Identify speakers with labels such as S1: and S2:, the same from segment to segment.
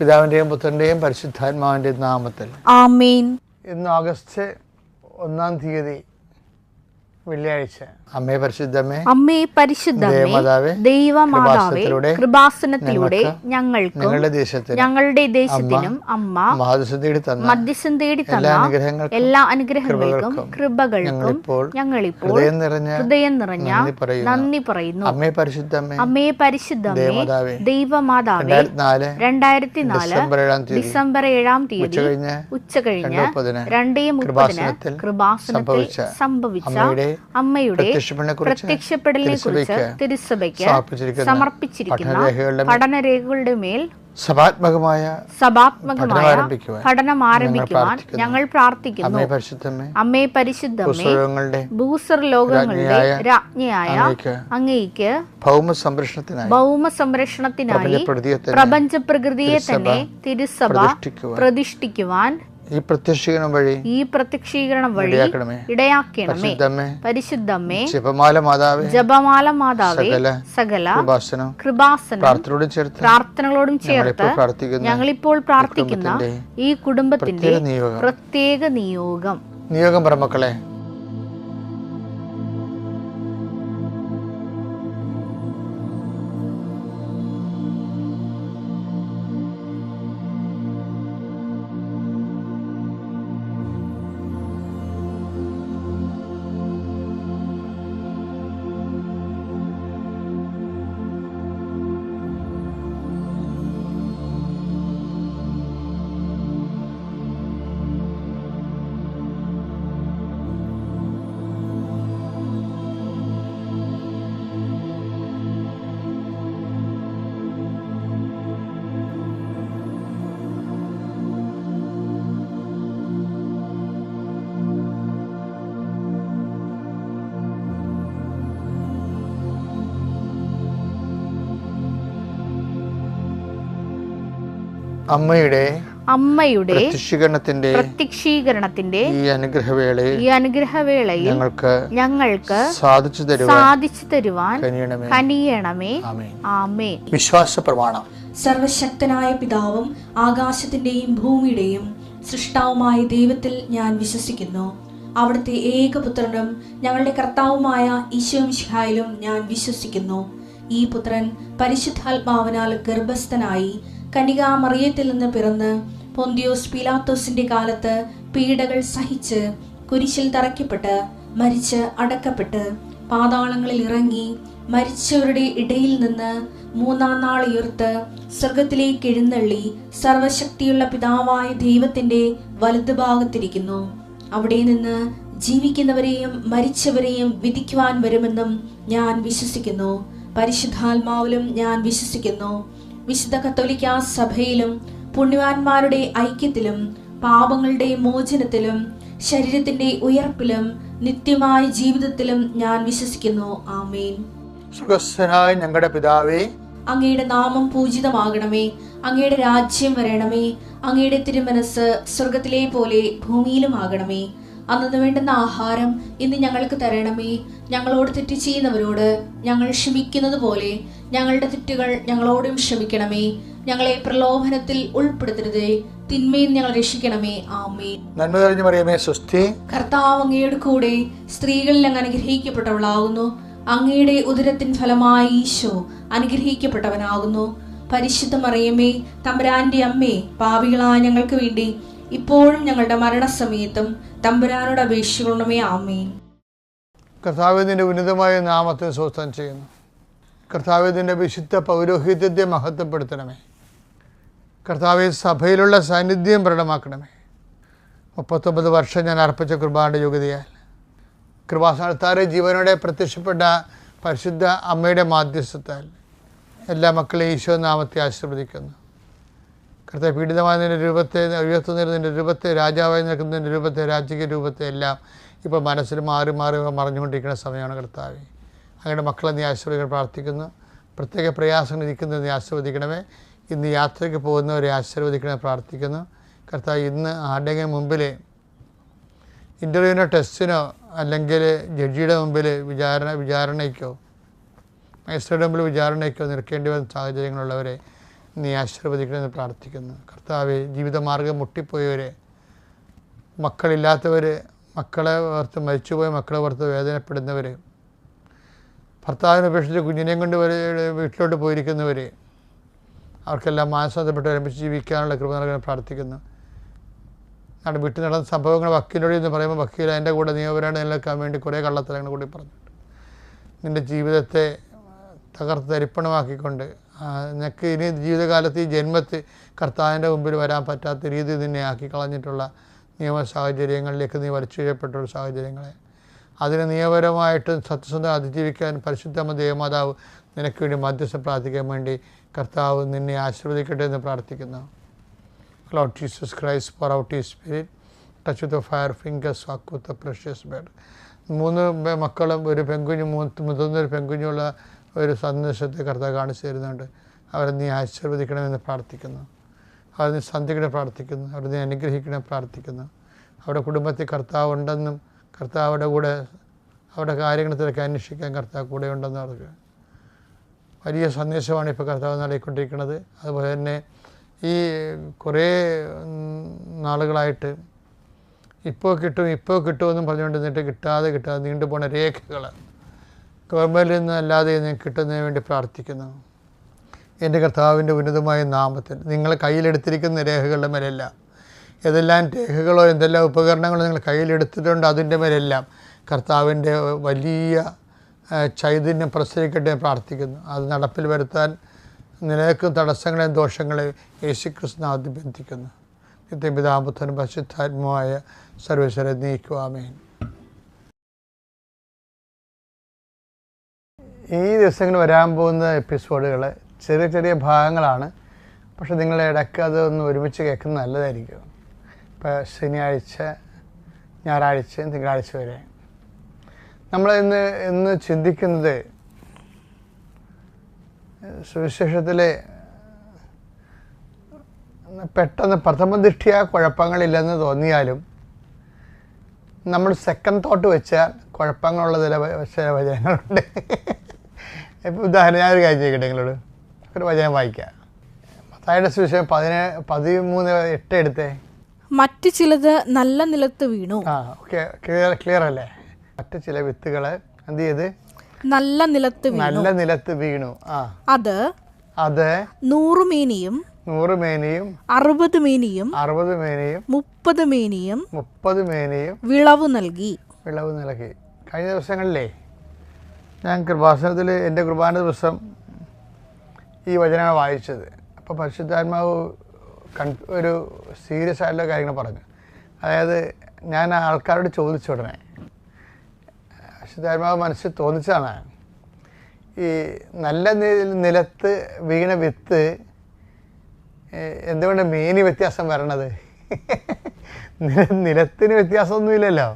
S1: പിതാവിൻ്റെയും പുത്രൻ്റെയും പരിശുദ്ധാത്മാവിൻ്റെയും നാമത്തിൽ
S2: ആമേൻ.
S1: ഇന്ന് ഓഗസ്റ്റ് 1 വെള്ളിയാഴ്ച. അമ്മേ പരിശുദ്ധമേ,
S2: അമ്മേ പരിശുദ്ധമേ, ദൈവമാതാവേ, കൃപാസനത്തിലൂടെ ഞങ്ങൾക്കും ഞങ്ങളുടെ ദേശത്തിനും അമ്മ മധ്യസ്ഥം തേടി തന്ന എല്ലാ അനുഗ്രഹങ്ങൾക്കും കൃപകൾക്കും ഞങ്ങളിപ്പോൾ ഹൃദയം നിറഞ്ഞ നന്ദി പറയുന്നു.
S1: അമ്മേ പരിശുദ്ധമേ,
S2: അമ്മേ പരിശുദ്ധമേ, ദൈവമാതാവേ, 2004 ഡിസംബർ 7 ഉച്ചകഴിഞ്ഞ് 2:30 കൃപാസനത്തിൽ സംഭവിച്ച അമ്മയുടെ പ്രത്യക്ഷപ്പെടലിനെ കുറിച്ച് തിരുസഭയ്ക്ക് സമർപ്പിച്ചിരിക്കുന്ന പഠനരേഖകളുടെ മേൽ സഭാത്മകമായ പഠനം ആരംഭിക്കുവാൻ ഞങ്ങൾ പ്രാർത്ഥിക്കുന്നു. അമ്മേ പരിശുദ്ധമേ, ഭൂസ്വർ ലോകങ്ങളുടെ രാജ്ഞിയായ അങ്ങേയ്ക്ക് ഭൗമ സംരക്ഷണത്തിനായി പ്രപഞ്ച പ്രകൃതിയെ തന്നെ തിരുസഭ പ്രതിഷ്ഠിക്കുവാൻ ഈ പ്രത്യക്ഷീകരണം വഴി ഇടയാക്കണമേ. പരിശുദ്ധമേ, ജപമാല മാതാവേ, സകല കൃപാസനം പ്രാർത്ഥനകളോടും ചേർത്ത് ഞങ്ങളിപ്പോൾ പ്രാർത്ഥിക്കുന്ന ഈ കുടുംബത്തിന്റെ പ്രത്യേക നിയോഗം
S1: പറമക്കളെ, അമ്മയുടെ പ്രത്യക്ഷീകരണത്തിന്റെ ഈ അനുഗ്രഹവേളയിൽ ഞങ്ങൾക്ക് സാധിച്ചു തരുവാൻ കനിയണമേ. ആമേൻ. വിശ്വാസ പ്രമാണം.
S3: സർവശക്തനായ പിതാവും ആകാശത്തിന്റെയും ഭൂമിയുടെയും സൃഷ്ടാവുമായ ദൈവത്തിൽ ഞാൻ വിശ്വസിക്കുന്നു. അവിടുത്തെ ഏകപുത്രനും ഞങ്ങളുടെ കർത്താവുമായ ഈശോ മിശിഹായിലും ഞാൻ വിശ്വസിക്കുന്നു. ഈ പുത്രൻ പരിശുദ്ധാത്മാവിനാൽ ഗർഭസ്ഥനായി കന്യകാമറിയത്തിൽ നിന്ന് പിറന്ന് പൊന്തിയോസ് പീലാത്തോസിന്റെ കാലത്ത് പീഡകൾ സഹിച്ച് കുരിശിൽ തറയ്ക്കപ്പെട്ട് മരിച്ച് അടക്കപ്പെട്ട് പാതാളങ്ങളിൽ ഇറങ്ങി മരിച്ചവരുടെ ഇടയിൽ നിന്ന് 3-ാം നാൾ ഉയർത്ത് സ്വർഗത്തിലേക്ക് എഴുന്നള്ളി സർവശക്തിയുള്ള പിതാവായ ദൈവത്തിന്റെ വലതുഭാഗത്തിരിക്കുന്നു. അവിടെ നിന്ന് ജീവിക്കുന്നവരെയും മരിച്ചവരെയും വിധിക്കുവാൻ വരുമെന്നും ഞാൻ വിശ്വസിക്കുന്നു. പരിശുദ്ധാത്മാവിലും ഞാൻ വിശ്വസിക്കുന്നു. വിശുദ്ധ കത്തോലിക്കാ സഭയിലും പുണ്യവാന്മാരുടെ ഐക്യത്തിലും പാപങ്ങളുടെ മോചനത്തിലും ശരീരത്തിന്റെ ഉയർപ്പിലും നിത്യമായ ജീവിതത്തിലും ഞാൻ വിശ്വസിക്കുന്നു. ആമേൻ.
S1: സ്വർഗ്ഗസ്ഥനായ ഞങ്ങളുടെ പിതാവേ,
S3: അങ്ങയുടെ നാമം പൂജിതമാകണമേ. അങ്ങയുടെ രാജ്യം വരണമേ. അങ്ങയുടെ തിരുമനസ് സ്വർഗത്തിലെ പോലെ ഭൂമിയിലും ആകണമേ. അന്നു വേണ്ടുന്ന ആഹാരം ഇന്ന് ഞങ്ങൾക്ക് തരണമേ. ഞങ്ങളോട് തെറ്റ് ചെയ്യുന്നവരോട് ഞങ്ങൾ ക്ഷമിക്കുന്നത് പോലെ ഞങ്ങളുടെ തെറ്റുകൾ ഞങ്ങളോടും ക്ഷമിക്കണമേ. ഞങ്ങളെ പ്രലോഭനത്തിൽ ഉൾപ്പെടുത്തരുതേ, തിന്മയിൽ ഞങ്ങൾ രക്ഷിക്കണമേ. ആമേൻ.
S1: നന്മ നിറഞ്ഞ മറിയമേ, സ്വസ്തി.
S3: കർത്താവ് അങ്ങയുടെ കൂടെ സ്ത്രീകളിൽ അങ്ങ് അനുഗ്രഹിക്കപ്പെട്ടവളാകുന്നു. അങ്ങയുടെ ഉദരത്തിൻ ഫലമായി ഈശോ അനുഗ്രഹിക്കപ്പെട്ടവനാകുന്നു. പരിശുദ്ധ മറിയമേ, തമ്പുരാന്റെ അമ്മേ, പാപികളായ ഞങ്ങൾക്ക് വേണ്ടി ഇപ്പോഴും ഞങ്ങളുടെ മരണസമയത്തും തമ്പുരാനോട് അപേക്ഷിക്കണമേ. ആമേൻ.
S1: കർത്താവിന്റെ ഉന്നതമായ നാമത്തെ സ്വസ്ഥം ചെയ്യുന്നു. കർത്താവിന്റെ വിശുദ്ധ പൗരോഹിത്യത്തെ മഹത്വപ്പെടുത്തണമേ. കർത്താവെ, സഭയിലുള്ള സാന്നിധ്യം പ്രകടമാക്കണമേ. 39 വർഷം ഞാൻ അർപ്പിച്ച കൃപാന്റെ യോഗ്യതയാൽ കൃപാസ്ഥാനത്താറെ ജീവനോടെ പ്രത്യക്ഷപ്പെട്ട പരിശുദ്ധ അമ്മയുടെ മാധ്യസ്ഥത്താൽ എല്ലാ മക്കളെയും ഈശോ നാമത്തെ ആശീർവദിക്കുന്നു. കർത്താവ്, പീഡിതമായ നിന്റെ രൂപത്തെ, ഉയർത്തുന്നതിന് നിന്റെ രൂപത്തെ, രാജാവായി നിൽക്കുന്നതിൻ്റെ രൂപത്തെ, രാജകീയ രൂപത്തെ എല്ലാം ഇപ്പോൾ മനസ്സിൽ മാറി മറിഞ്ഞുകൊണ്ടിരിക്കുന്ന സമയമാണ്. കർത്താവെ, അങ്ങയുടെ മക്കളെ നീ ആശീർവദിക്കാൻ പ്രാർത്ഥിക്കുന്നു. പ്രത്യേക പ്രയാസങ്ങൾ ഇരിക്കുന്നത് നീ ആശീർവദിക്കണമേ. ഇന്ന് യാത്രയ്ക്ക് പോകുന്നവരെ ആശീർവദിക്കണമെന്ന് പ്രാർത്ഥിക്കുന്നു. കർത്താവ്, ഇന്ന് ആരുടെയെങ്കിലും മുമ്പിൽ ഇൻ്റർവ്യൂവിനോ ടെസ്റ്റിനോ അല്ലെങ്കിൽ ജഡ്ജിയുടെ മുമ്പിൽ വിചാരണയ്ക്കോ മജിസ്ട്രേറ്റ് മുമ്പിൽ വിചാരണയ്ക്കോ നിൽക്കേണ്ടി വരുന്ന സാഹചര്യങ്ങളുള്ളവരെ നീ ആശീർവദിക്കണമെന്ന് പ്രാർത്ഥിക്കുന്നു. കർത്താവെ, ജീവിതമാർഗം മുട്ടിപ്പോയവർ, മക്കളില്ലാത്തവർ, മക്കളെ ഓർത്ത് മരിച്ചുപോയ മക്കളെ ഓർത്ത് വേദനപ്പെടുന്നവർ, ഭർത്താവിനെ ഉപേക്ഷിച്ച് കുഞ്ഞിനെയും കൊണ്ട് വീട്ടിലോട്ട് പോയിരിക്കുന്നവർ, അവർക്കെല്ലാം മാനസാന്തരപ്പെട്ട് ഒരുമിച്ച് ജീവിക്കാനുള്ള കൃപ നൽകാൻ പ്രാർത്ഥിക്കുന്നു. വീട്ടിൽ നടന്ന സംഭവങ്ങൾ വക്കീലോട് എന്ന് പറയുമ്പോൾ വക്കീൽ എൻ്റെ കൂടെ നിയമപരമാണ് നിലനിൽക്കാൻ വേണ്ടി കുറേ കള്ളത്തരങ്ങൾ കൂടി പറഞ്ഞിട്ടുണ്ട്. നിൻ്റെ ജീവിതത്തെ തകർത്ത് തരിപ്പണമാക്കിക്കൊണ്ട് നിനക്ക് ഇനി ജീവിതകാലത്ത് ഈ ജന്മത്തിൽ കർത്താവിൻ്റെ മുമ്പിൽ വരാൻ പറ്റാത്ത രീതിയിൽ നിന്നെ ആക്കി കളഞ്ഞിട്ടുള്ള നിയമ സാഹചര്യങ്ങളിലേക്ക് നീ വലിച്ചിഴപ്പെട്ടുള്ള സാഹചര്യങ്ങളെ അതിനെ നിയമപരമായിട്ട് സത്യസന്ധം അതിജീവിക്കാൻ പരിശുദ്ധമ്മ ദേവമാതാവ് നിനക്ക് വേണ്ടി മധ്യസ്ഥം പ്രാർത്ഥിക്കാൻ വേണ്ടി കർത്താവ് നിന്നെ ആശീർവദിക്കട്ടെ എന്ന് പ്രാർത്ഥിക്കുന്നു. Lord Jesus Christ, pour out His Spirit, touch with the fire fingers, walk with the precious blood. 3 മക്കളും ഒരു പെൺകുഞ്ഞും മുതിർന്നൊരു പെൺകുഞ്ഞുള്ള ഒരു സന്ദേശത്തെ കർത്താവ് കാണിച്ചു തരുന്നുണ്ട്. അവരെ നീ ആശീർവദിക്കണമെന്ന് പ്രാർത്ഥിക്കുന്നു. അവരെ നീ സന്ധിക്കണം പ്രാർത്ഥിക്കുന്നു. അവരെ നീ അനുഗ്രഹിക്കണം പ്രാർത്ഥിക്കുന്നു. അവരുടെ കുടുംബത്തിൽ കർത്താവ് ഉണ്ടെന്നും കർത്താവിടെ കൂടെ അവരുടെ കാര്യങ്ങളത്തിലൊക്കെ അന്വേഷിക്കാൻ കർത്താവ് കൂടെ ഉണ്ടെന്ന് അവർക്ക് വലിയ സന്ദേശമാണ് ഇപ്പോൾ കർത്താവ് നൽകിക്കൊണ്ടിരിക്കുന്നത്. അതുപോലെ തന്നെ ഈ കുറേ നാളുകളായിട്ട് ഇപ്പോൾ കിട്ടുമെന്നും പറഞ്ഞുകൊണ്ട് നിന്നിട്ട് കിട്ടാതെ നീണ്ടുപോണ രേഖകൾ ഗവൺമെൻറ്റിൽ നിന്ന് അല്ലാതെ നിങ്ങൾക്ക് കിട്ടുന്നതിന് വേണ്ടി പ്രാർത്ഥിക്കുന്നു. എൻ്റെ കർത്താവിൻ്റെ ഉന്നതമായ നാമത്തിൽ നിങ്ങൾ കയ്യിലെടുത്തിരിക്കുന്ന രേഖകളുടെ മേലെല്ലാം ഏതെല്ലാം രേഖകളോ എന്തെല്ലാം ഉപകരണങ്ങളോ നിങ്ങൾ കയ്യിലെടുത്തിട്ടുണ്ടോ അതിൻ്റെ മേലെല്ലാം കർത്താവിൻ്റെ വലിയ ചൈതന്യം പ്രസരിക്കട്ടെ പ്രാർത്ഥിക്കുന്നു. അത് നടപ്പിൽ വരുത്താൻ നിലനിൽക്കുന്ന തടസ്സങ്ങളെയും ദോഷങ്ങളെയും യേശുക്രിസ്തുവിനാമത്തിൽ ബന്ധിക്കുന്നു. നിത്യപിതാപുത്രനും പരിശുദ്ധാത്മാവായ സർവ്വേശ്വരൻ നീക്കുക. ആമേൻ. ഈ ദിവസങ്ങൾ വരാൻ പോകുന്ന എപ്പിസോഡുകൾ ചെറിയ ചെറിയ ഭാഗങ്ങളാണ്. പക്ഷെ നിങ്ങൾ ഇടയ്ക്ക് അതൊന്ന് ഒരുമിച്ച് കേൾക്കുന്നത് നല്ലതായിരിക്കും. ഇപ്പോൾ ശനിയാഴ്ച, ഞായറാഴ്ച, തിങ്കളാഴ്ച വരെ നമ്മൾ ഇന്ന് ചിന്തിക്കുന്നത് സുവിശേഷത്തിലെ പെട്ടെന്ന് പ്രഥമ ദൃഷ്ടിയ കുഴപ്പങ്ങളില്ലെന്ന് തോന്നിയാലും നമ്മൾ സെക്കൻഡ് തോട്ട് വെച്ചാൽ കുഴപ്പങ്ങളുള്ള ചില വചനങ്ങളുണ്ട്. ഇപ്പോൾ ഉദാഹരണം ഞാനൊരു കാര്യം ചെയ്യട്ടെ, നിങ്ങളോട് ഒരു വചനം വായിക്കാം. മത്തായിയുടെ സുവിശേഷം 13:8 എടുത്തേ.
S2: മറ്റു ചിലത് നല്ല നിലത്ത് വീണു.
S1: ഓക്കെ, ക്ലിയർ അല്ലേ? മറ്റു ചില വിത്തുകൾ എന്ത് ചെയ്ത്
S2: നല്ല നിലത്ത് വീണു. അത് 100 മേനിയും 60 മേനിയും 30 മേനിയും വിളവ് നൽകി.
S1: കഴിഞ്ഞ ദിവസങ്ങളിലേ ഞാൻ കൃപാസനത്തിൽ എൻ്റെ കുർബാന ദിവസം ഈ വചനമാണ് വായിച്ചത്. അപ്പോൾ പരിശുദ്ധാത്മാവ് ഒരു സീരിയസ് ആയിട്ടുള്ള കാര്യങ്ങൾ പറഞ്ഞു. അതായത് ഞാൻ ആൾക്കാരോട് ചോദിച്ച ഉടനെ പരിശുദ്ധാത്മാവ് മനസ്സിൽ തോന്നിച്ചതാണ്, ഈ നല്ല നിലത്ത് വീണ വിത്ത് എന്തുകൊണ്ട് മേനി വ്യത്യാസം വരണത്? നിലത്തിന് വ്യത്യാസമൊന്നുമില്ലല്ലോ.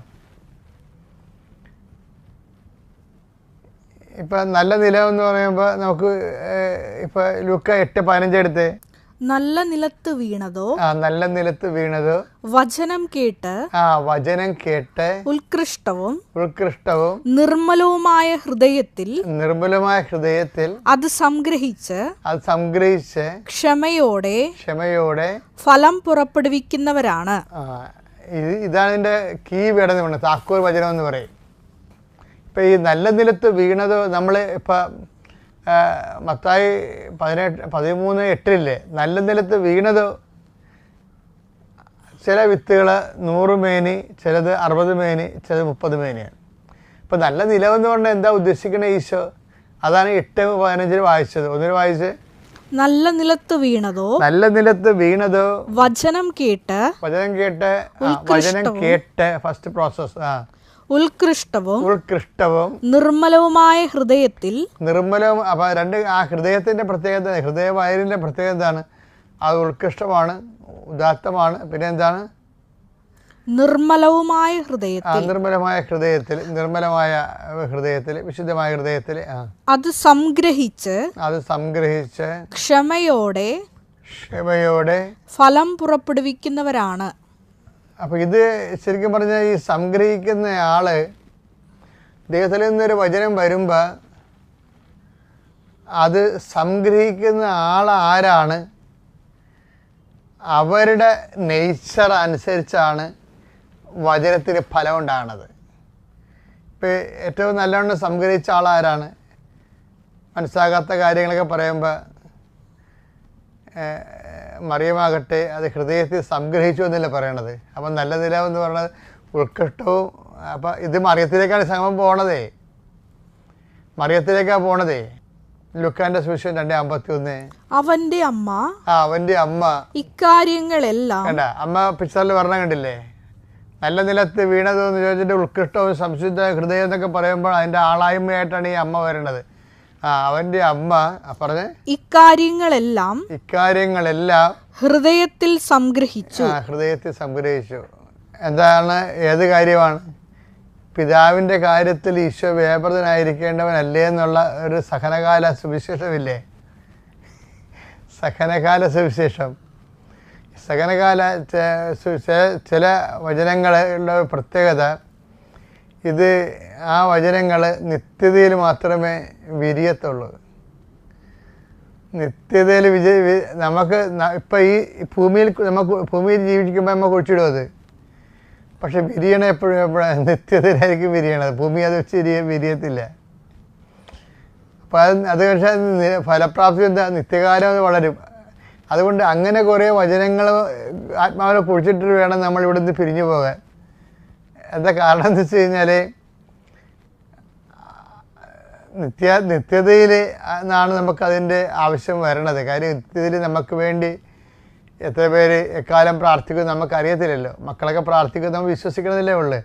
S1: ഇപ്പം നല്ല നിലം എന്ന് പറയുമ്പോൾ നമുക്ക് ഇപ്പം ലൂക്ക 8:15 എടുത്ത്.
S2: നല്ല നിലത്ത് വീണതോ വചനം കേട്ട് ഉത്കൃഷ്ടവും നിർമ്മലവുമായ ഹൃദയത്തിൽ അത് സംഗ്രഹിച്ച് ക്ഷമയോടെ ഫലം പുറപ്പെടുവിക്കുന്നവരാണ്.
S1: ഇതാണ് ഇതിൻ്റെ കീ വേടം, താക്കോൽ വചനം എന്ന് പറയും. ഇപ്പം ഈ നല്ല നിലത്ത് വീണതോ നമ്മൾ ഇപ്പം മത്തായി 13:8 നല്ല നിലത്ത് വീണതോ ചില വിത്തുകൾ 100 മേനി, ചിലത് 60 മേനി, ചിലത് 30 മേനിയാണ്. ഇപ്പം നല്ല നിലമെന്ന് പറഞ്ഞാൽ എന്താ ഉദ്ദേശിക്കണേ ഈശോ? അതാണ് 8:15 വായിച്ചത്. ഒന്നിന് വായിച്ച്.
S2: നല്ല നിലത്ത് വീണതോ വചനം കേട്ട്
S1: ഫസ്റ്റ് പ്രോസസ്
S2: ഉത്കൃഷ്ടവും നിർമ്മലവുമായ ഹൃദയത്തിൽ.
S1: അപ്പം ആ ഹൃദയത്തിൻ്റെ പ്രത്യേകത, ഹൃദയവയറിൻ്റെ പ്രത്യേകത എന്താണ്? അത് ഉത്കൃഷ്ടമാണ്, ഉദാത്തമാണ്. പിന്നെ എന്താണ്?
S2: നിർമ്മലമായ
S1: ഹൃദയത്തിൽ വിശുദ്ധമായ ഹൃദയത്തിൽ
S2: അത് സംഗ്രഹിച്ച് ക്ഷമയോടെ ഫലം പുറപ്പെടുവിക്കുന്നവരാണ്.
S1: അപ്പോൾ ഇത് ശരിക്കും പറഞ്ഞാൽ ഈ സംഗ്രഹിക്കുന്ന ആള് ദൈവത്തിൽ നിന്നൊരു വചനം വരുമ്പോൾ അത് സംഗ്രഹിക്കുന്ന ആരാണ് അവരുടെ നേച്ചർ അനുസരിച്ചാണ് വചനത്തിന് ഫലം ഉണ്ടാകുന്നത്. ഇപ്പോൾ ഏറ്റവും നല്ലവണ്ണം സംഗ്രഹിച്ച ആളാരാണ്? മനസ്സിലാകാത്ത കാര്യങ്ങളൊക്കെ പറയുമ്പോൾ മറിയമാകട്ടെ അത് ഹൃദയത്തിൽ സംഗ്രഹിച്ചു എന്നല്ലേ പറയണത്. അപ്പം നല്ല നിലവെന്ന് പറയുന്നത് ഉത്കൃഷ്ടവും. അപ്പം ഇത് മറിയത്തിലേക്കാണ് സംഭവം പോണതേ, മറിയത്തിലേക്കാണ് പോണതേ. ലുക്കാന്റെ സുവിശേഷം 2:51
S2: അവന്റെ അമ്മ
S1: അവന്റെ അമ്മ
S2: ഇക്കാര്യങ്ങളെല്ലാം
S1: കണ്ട അമ്മ പിക്ചറിൽ പറഞ്ഞ കണ്ടില്ലേ? നല്ല നിലത്ത് വീണതെന്ന് ചോദിച്ചിട്ട് ഉത്കൃഷ്ടവും സംശുദ്ധ ഹൃദയം എന്നൊക്കെ പറയുമ്പോൾ അതിൻ്റെ ആളായ്മയായിട്ടാണ് ഈ അമ്മ വരേണ്ടത്. അവന്റെ അമ്മ പറഞ്ഞ്
S2: ഇക്കാര്യങ്ങളെല്ലാം ഹൃദയത്തിൽ സംഗ്രഹിച്ചു.
S1: ഹൃദയത്തിൽ സംഗ്രഹിച്ചു. എന്താണ്? ഏത് കാര്യമാണ്? പിതാവിൻ്റെ കാര്യത്തിൽ ഈശോ വ്യാപൃതനായിരിക്കേണ്ടവനല്ലേ എന്നുള്ള ഒരു സഹനകാല സുവിശേഷമില്ലേ? സഹനകാല സുവിശേഷം. സഹനകാല ചില വചനങ്ങളുടെ പ്രത്യേകത ഇത് ആ വചനങ്ങൾ നിത്യതയിൽ മാത്രമേ വിരിയത്തുള്ളൂ. നിത്യതയിൽ നമുക്ക് ഇപ്പം ഈ ഭൂമിയിൽ ജീവിക്കുമ്പോൾ നമുക്ക് ഒഴിച്ചിടും അത്. പക്ഷെ വിരിയണ എപ്പോഴും നിത്യതയിലായിരിക്കും വിരിയണത്. ഭൂമി അത് വെച്ച് വിരിയത്തില്ല. അപ്പം അത് പക്ഷേ ഫലപ്രാപ്തി എന്താ? നിത്യകാലം അത് വളരും. അതുകൊണ്ട് അങ്ങനെ കുറേ വചനങ്ങൾ ആത്മാവിനെ കുഴിച്ചിട്ട് വേണം നമ്മൾ ഇവിടുന്ന് പിരിഞ്ഞു പോകാൻ. എന്താ കാരണം എന്ന് വെച്ച് കഴിഞ്ഞാൽ നിത്യതയിൽ നിന്നാണ് നമുക്കതിൻ്റെ ആവശ്യം വരണത്. കാര്യം നിത്യതയിൽ നമുക്ക് വേണ്ടി എത്ര പേര് എക്കാലം പ്രാർത്ഥിക്കും നമുക്കറിയത്തില്ലല്ലോ. മക്കളൊക്കെ പ്രാർത്ഥിക്കും, നമ്മൾ വിശ്വസിക്കണതില്ലേ ഉള്ളു.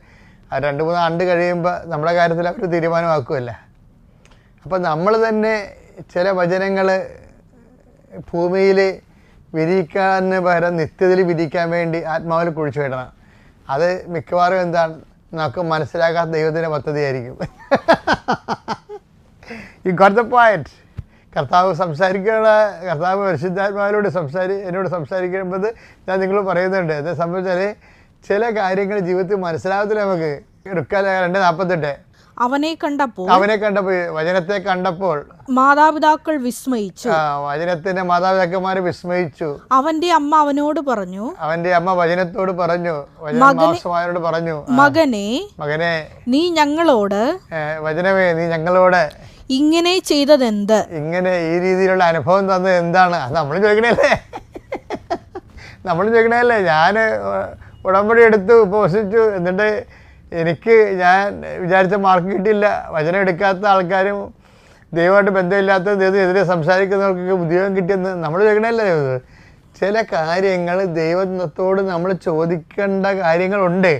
S1: അത് 2-3 ആണ്ട് കഴിയുമ്പോൾ നമ്മുടെ കാര്യത്തിൽ അവർ തീരുമാനമാക്കുമല്ല. അപ്പം നമ്മൾ തന്നെ ചില വചനങ്ങൾ ഭൂമിയിൽ വിരിയിക്കാൻ പകരം നിത്യതയിൽ വിരിയിക്കാൻ വേണ്ടി ആത്മാവിൽ കുഴിച്ചു വിടണം. അത് മിക്കവാറും എന്താണ് നമുക്ക് മനസ്സിലാക്കാത്ത ദൈവത്തിൻ്റെ പദ്ധതിയായിരിക്കും. You got the point. കർത്താവ് കർത്താവ് പരിശുദ്ധാത്മാവിനോട് എന്നോട് സംസാരിക്കുമ്പോൾ ഞാൻ നിങ്ങൾ പറയുന്നുണ്ട്. എന്താ സംഭവിച്ചാൽ ചില കാര്യങ്ങൾ ജീവിതത്തിൽ മനസ്സിലാകത്തില്ല നമുക്ക്. എടുക്കാൻ 2:48
S2: അവനെ കണ്ടപ്പോൾ
S1: വചനത്തെ കണ്ടപ്പോൾ
S2: മാതാപിതാക്കൾ വിസ്മയിച്ചു.
S1: വചനത്തിന്റെ മാതാപിതാക്കന്മാർ വിസ്മയിച്ചു.
S2: അവന്റെ അമ്മ അവനോട് പറഞ്ഞു,
S1: അവന്റെ അമ്മ വചനത്തോട് പറഞ്ഞു, വചനമാസമാരോട് പറഞ്ഞു, മകനെ
S2: നീ ഞങ്ങളോട്
S1: വചനമേ നീ ഞങ്ങളോട്
S2: ഇങ്ങനെ ചെയ്തതെന്ത്?
S1: ഇങ്ങനെ ഈ രീതിയിലുള്ള അനുഭവം തന്നത് എന്താണ്? നമ്മൾ ചോദിക്കണല്ലേ. ഞാൻ ഉടമ്പടി എടുത്തു, ഉപവസിച്ചു, എന്നിട്ട് ഞാൻ വിചാരിച്ച മാർക്ക് കിട്ടിയില്ല. വചനം എടുക്കാത്ത ആൾക്കാരും ദൈവമായിട്ട് ബന്ധമില്ലാത്ത ദൈവത്തിനെതിരെ സംസാരിക്കുന്നവർക്കൊക്കെ ഉദ്യോഗം കിട്ടിയെന്ന് നമ്മൾ ചോദിക്കണല്ലേ. ചില കാര്യങ്ങൾ ദൈവത്തോട് നമ്മൾ ചോദിക്കേണ്ട കാര്യങ്ങളുണ്ട്.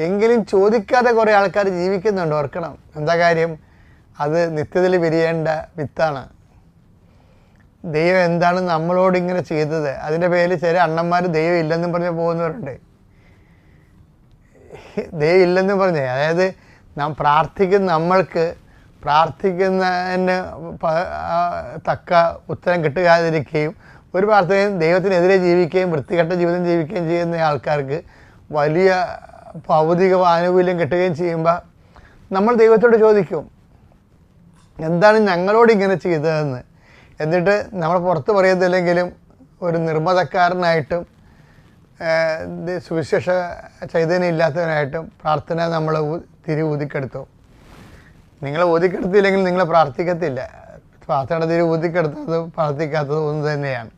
S1: എങ്കിലും ചോദിക്കാതെ കുറേ ആൾക്കാർ ജീവിക്കുന്നുണ്ട്. ഓർക്കണം, എന്താ കാര്യം? അത് നിത്യതയിൽ വിരിയേണ്ട വിത്താണ്. ദൈവം എന്താണ് നമ്മളോട് ഇങ്ങനെ ചെയ്തത്? അതിൻ്റെ പേരിൽ ചില അണ്ണന്മാർ ദൈവം ഇല്ലെന്നും പറഞ്ഞ് പോകുന്നവരുണ്ട്. ദൈവം ഇല്ലെന്ന് പറഞ്ഞേ, അതായത് നാം നമ്മൾക്ക് പ്രാർത്ഥിക്കുന്നതിന് തക്ക ഉത്തരം കിട്ടുകാതിരിക്കുകയും ഒരു പ്രാർത്ഥനയും ദൈവത്തിനെതിരെ ജീവിക്കുകയും വൃത്തികെട്ട ജീവിതം ജീവിക്കുകയും ചെയ്യുന്ന ആൾക്കാർക്ക് വലിയ ഭൗതിക ആനുകൂല്യം കിട്ടുകയും ചെയ്യുമ്പോൾ നമ്മൾ ദൈവത്തോട് ചോദിക്കും, എന്താണ് ഞങ്ങളോട് ഇങ്ങനെ ചെയ്തതെന്ന്. എന്നിട്ട് നമ്മൾ പുറത്ത് പറയത്തില്ലെങ്കിലും ഒരു നിർമ്മതക്കാരനായിട്ടും സുവിശേഷ ചൈതന്യം ഇല്ലാത്തവനായിട്ടും പ്രാർത്ഥന നമ്മൾ ഊതിക്കെടുത്തു. നിങ്ങൾ ഊതിക്കെടുത്തില്ലെങ്കിൽ നിങ്ങൾ പ്രാർത്ഥിക്കത്തില്ല. പ്രാർത്ഥന ഊതിക്കെടുത്തതും പ്രാർത്ഥിക്കാത്തതും ഒന്ന് തന്നെയാണ്.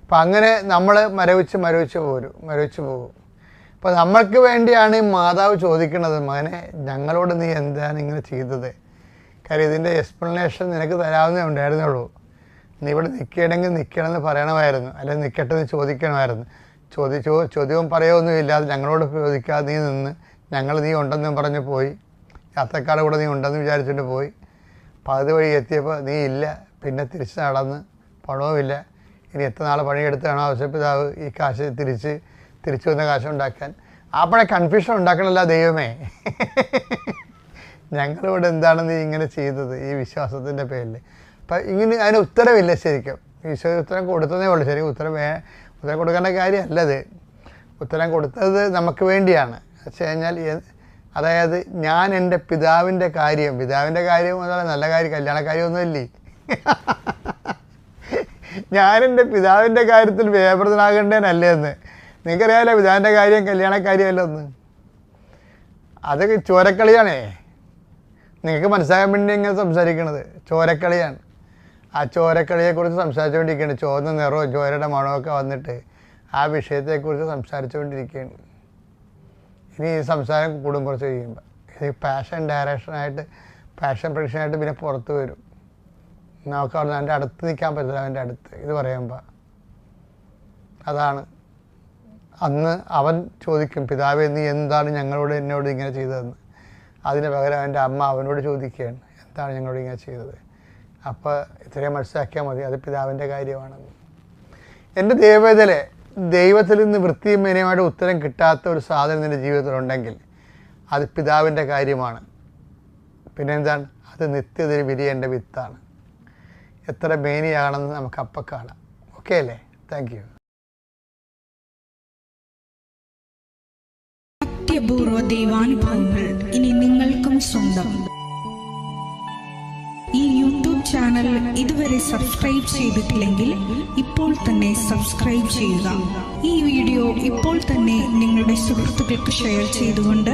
S1: അപ്പം അങ്ങനെ നമ്മൾ മരവിച്ച് പോകും. അപ്പോൾ നമ്മൾക്ക് വേണ്ടിയാണ് ഈ മാതാവ് ചോദിക്കുന്നത്, മകനെ ഞങ്ങളോട് നീ എന്താണ് ഇങ്ങനെ ചെയ്തത്? കാര്യം ഇതിൻ്റെ എക്സ്പ്ലനേഷൻ നിനക്ക് തരാവുന്നേ ഉണ്ടായിരുന്നുള്ളൂ. നീ ഇവിടെ നിൽക്കണമെങ്കിൽ നിൽക്കണമെന്ന് പറയണമായിരുന്നു, അല്ലെങ്കിൽ നിൽക്കട്ടെന്ന് ചോദിക്കണമായിരുന്നു. ചോദ്യവും പറയുകയൊന്നും ഇല്ലാതെ ഞങ്ങളോട് ചോദിക്കാതെ നീ നിന്ന് നീ ഉണ്ടെന്നും പറഞ്ഞ് പോയി. യാത്രക്കാരുടെ കൂടെ നീ ഉണ്ടെന്ന് വിചാരിച്ചിട്ട് പോയി. പകുതി വഴി എത്തിയപ്പോൾ നീ ഇല്ല. പിന്നെ തിരിച്ച് നടന്ന് പണവുമില്ല. ഇനി എത്ര നാൾ പണിയെടുത്താണോ ആവശ്യപിതാവ് ഈ കാശ് തിരിച്ചു വന്ന കാശ് ഉണ്ടാക്കാൻ? അപ്പോഴേ കൺഫ്യൂഷൻ ഉണ്ടാക്കണമല്ല ദൈവമേ. ഞങ്ങളിവിടെ എന്താണ് നീ ഇങ്ങനെ ചെയ്തത് ഈ വിശ്വാസത്തിൻ്റെ പേരിൽ? അപ്പം ഇങ്ങനെ അതിന് ഉത്തരവില്ല. ശരിക്കും ഈശോ ഉത്തരം കൊടുത്തതേ ഉള്ളൂ. ശരിക്കും ഉത്തരം കൊടുക്കേണ്ട കാര്യമല്ലത്. ഉത്തരം കൊടുത്തത് നമുക്ക് വേണ്ടിയാണ്. വെച്ച് കഴിഞ്ഞാൽ അതായത് ഞാൻ എൻ്റെ പിതാവിൻ്റെ കാര്യം എന്നല്ല നല്ല കാര്യം, കല്യാണ കാര്യമൊന്നുമില്ലേ. ഞാനെൻ്റെ പിതാവിൻ്റെ കാര്യത്തിൽ വ്യാപൃതനാകേണ്ടേനല്ലേ എന്ന്. നിങ്ങൾക്കറിയാമല്ലോ പിതാവിൻ്റെ കാര്യം കല്യാണക്കാര്യമല്ലോ ഒന്ന്. അത് ചോരക്കളിയാണേ. നിങ്ങൾക്ക് മനസ്സിലാകാൻ വേണ്ടി ഇങ്ങനെ സംസാരിക്കണത് ചോരക്കളിയാണ്. ആ ചോരക്കളിയെക്കുറിച്ച് സംസാരിച്ചുകൊണ്ടിരിക്കുകയാണ്. ചുവന്ന നിറവും ചോരയുടെ മണമൊക്കെ വന്നിട്ട് ആ വിഷയത്തെക്കുറിച്ച് സംസാരിച്ചുകൊണ്ടിരിക്കുകയാണ്. ഇനി ഈ സംസാരം കൂടും കുറച്ച് കഴിയുമ്പോൾ ഇത് പാഷൻ ഡയറക്ഷനായിട്ട് പാഷൻ പ്രൊഡക്ഷനായിട്ട് പിന്നെ പുറത്ത് വരും. നമുക്ക് അവിടെ എൻ്റെ അടുത്ത് നിൽക്കാൻ പറ്റില്ല. അവൻ്റെ അടുത്ത് ഇത് പറയുമ്പോൾ അതാണ്. അന്ന് അവൻ ചോദിക്കും, പിതാവേ നീ എന്താണ് എന്നോട് ഇങ്ങനെ ചെയ്തതെന്ന്. അതിന് പകരം അവൻ്റെ അമ്മ അവനോട് ചോദിക്കുകയാണ്, എന്താണ് ഞങ്ങളോട് ഇങ്ങനെ ചെയ്തത്. അപ്പോൾ ഇത്രയും മനസ്സിലാക്കിയാൽ മതി, അത് പിതാവിൻ്റെ കാര്യമാണെന്ന്. എൻ്റെ ദൈവവേദലെ, ദൈവത്തിൽ നിന്ന് വൃത്തിയും മേനയുമായിട്ട് ഉത്തരം കിട്ടാത്ത ഒരു സാധനം നിൻ്റെ ജീവിതത്തിലുണ്ടെങ്കിൽ അത് പിതാവിൻ്റെ കാര്യമാണ്. പിന്നെ എന്താണ്? അത് നിത്യതയിൽ വിരിയേണ്ട വിത്താണ്. എത്ര മേനിയാണെന്ന് നമുക്ക് അപ്പം കാണാം. ഓക്കെ അല്ലേ? Thank you.
S4: അത്യപൂർവ ദൈവാനുഭവങ്ങൾ ഇനി നിങ്ങൾക്കും സ്വന്തം. ഈ യൂട്യൂബ് ചാനൽ ഇതുവരെ സബ്സ്ക്രൈബ് ചെയ്തിട്ടില്ലെങ്കിൽ ഇപ്പോൾ തന്നെ സബ്സ്ക്രൈബ് ചെയ്യുക. ഈ വീഡിയോ ഇപ്പോൾ തന്നെ നിങ്ങളുടെ സുഹൃത്തുക്കൾക്ക് ഷെയർ ചെയ്തുകൊണ്ട്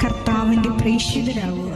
S4: കർത്താവിൻ്റെ പ്രേക്ഷിതരാകുക.